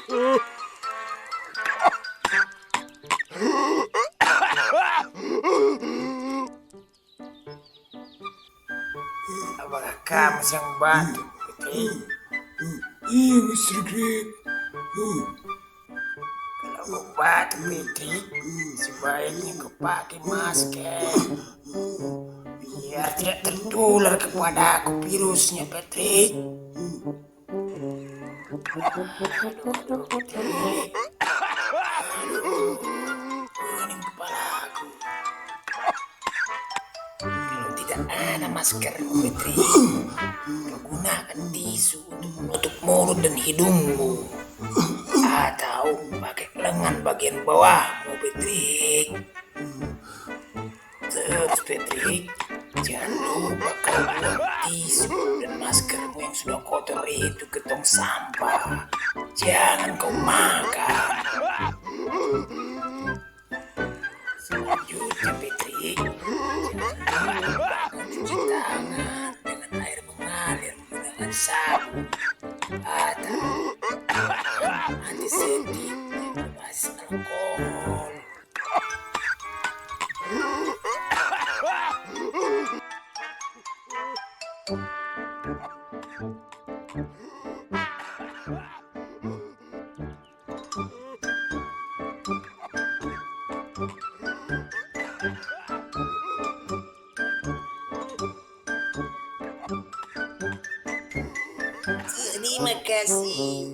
Apakah kamu yang bantu, Putri? Iya, Mr. Greg. Kalau kau batuk, Putri, sebaiknya kau pakai masker. Biar tidak tertular kepada aku virusnya, Patrick. Aduh, Patrick. Pening kepalaku. Kalau tidak ada masker, Patrick, kau gunakan tisu untuk menutup mulut dan hidungmu. Atau pakai lengan bagian bawahmu, Patrick. Terus, Patrick, jangan lupa kau buang tisu dan maskermu yang sudah kotor itu ke tong sampah. Jangan kau makan. Selanjutnya, Patrick, jangan lupa kau cuci tangan dengan air mengalir menggunakan sabun atau antiseptik yang berbasis alkohol. Terima kasih.